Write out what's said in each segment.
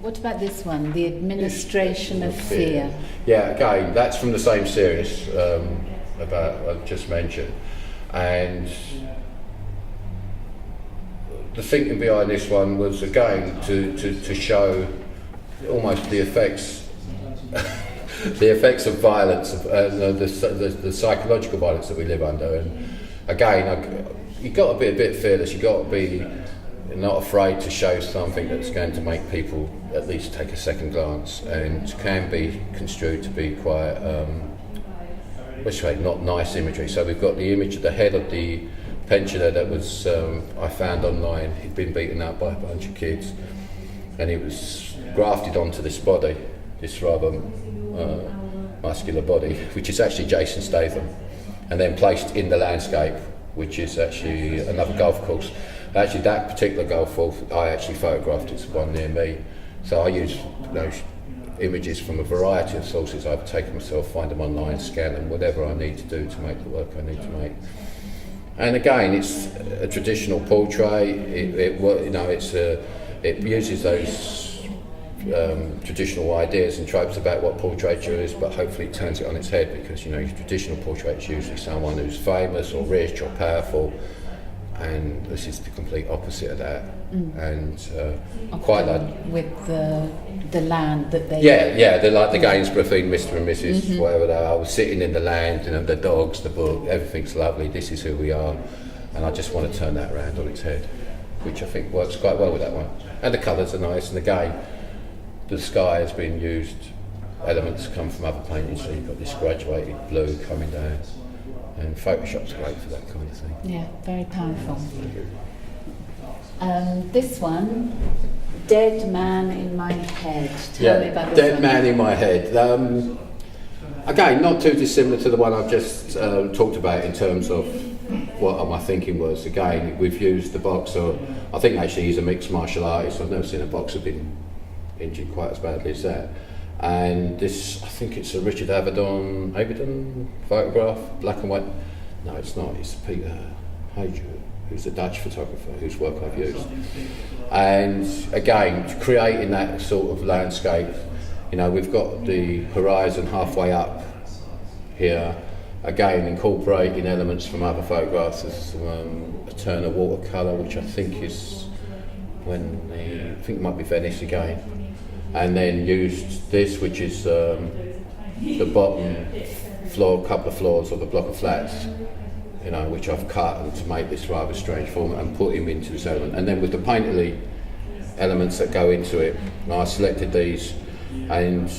What about this one, The Administration of Fear? Yeah, again, that's from the same series about I just mentioned, and the thinking behind this one was again to show almost the effects of violence, the psychological violence that we live under, and again, you've got to be a bit fearless. You've got to be not afraid to show something that's going to make people at least take a second glance, and can be construed to be quite, let's say, not nice imagery. So we've got the image of the head of the pensioner that was I found online. He'd been beaten up by a bunch of kids, and he was grafted onto this body, this rather muscular body, which is actually Jason Statham, and then placed in the landscape, which is actually another golf course. Actually, that particular golf course I actually photographed. It's one near me. So I use those images from a variety of sources I've taken myself, find them online, scan them, whatever I need to do to make the work I need to make. And again, it's a traditional portrait. It uses those traditional ideas and tropes about what portraiture is, but hopefully it turns it on its head, because your traditional portrait is usually someone who's famous or rich or powerful, and this is the complete opposite of that. And quite like with the land that they they're like the Gainsborough theme, Mr. and Mrs. Whatever they are. I was sitting in the land, the dogs, the book, everything's lovely. This is who we are, and I just want to turn that around on its head, which I think works quite well with that one. And the colours are nice, and again, the sky has been used. Elements come from other paintings, so you've got this graduated blue coming down. And Photoshop's great for that kind of thing. Yeah, very powerful. This one, Dead Man in My Head. Tell me about this Dead one. Man in My Head. Again, not too dissimilar to the one I've just talked about in terms of what my thinking was. Again, we've used the boxer. I think actually he's a mixed martial artist. I've never seen a boxer been injured quite as badly as that. And this, I think it's a Richard Avedon photograph, black and white. No, it's not. It's Peter Hager, who's a Dutch photographer whose work I've used. And again, creating that sort of landscape. We've got the horizon halfway up here. Again, incorporating elements from other photographs. There's a turn of watercolour, which I think is I think it might be Venice again. And then used this, which is the bottom floor, couple of floors of a block of flats, which I've cut and to make this rather strange form and put him into this element. And then with the painterly elements that go into it, I selected these, and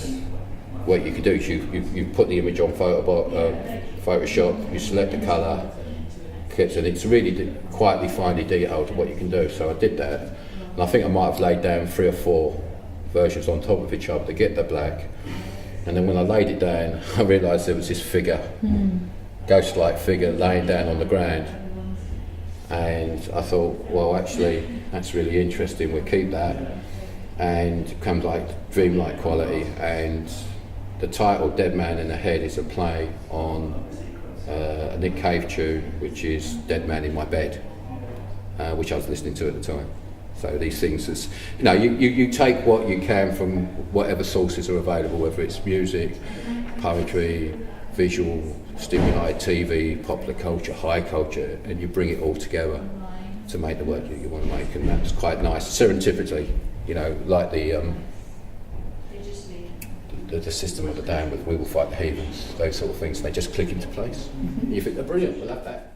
what you can do is you put the image on Photoshop, you select the colour, and it's really quietly, finely detailed to what you can do. So I did that, and I think I might have laid down 3 or 4 versions on top of each other to get the black, and then when I laid it down I realised there was this figure, ghost-like figure laying down on the ground, and I thought, well, actually that's really interesting, we'll keep that, and it comes like dreamlike quality. And the title Dead Man in the Head is a play on a Nick Cave tune, which is Dead Man in My Bed, which I was listening to at the time. So these things, you take what you can from whatever sources are available, whether it's music, poetry, visual stimuli, TV, popular culture, high culture, and you bring it all together to make the work that you want to make. And that's quite nice. Serendipity, like the System of a Down with We Will Fight the Heathens, those sort of things, and they just click into place. You think they're brilliant, we'll have that.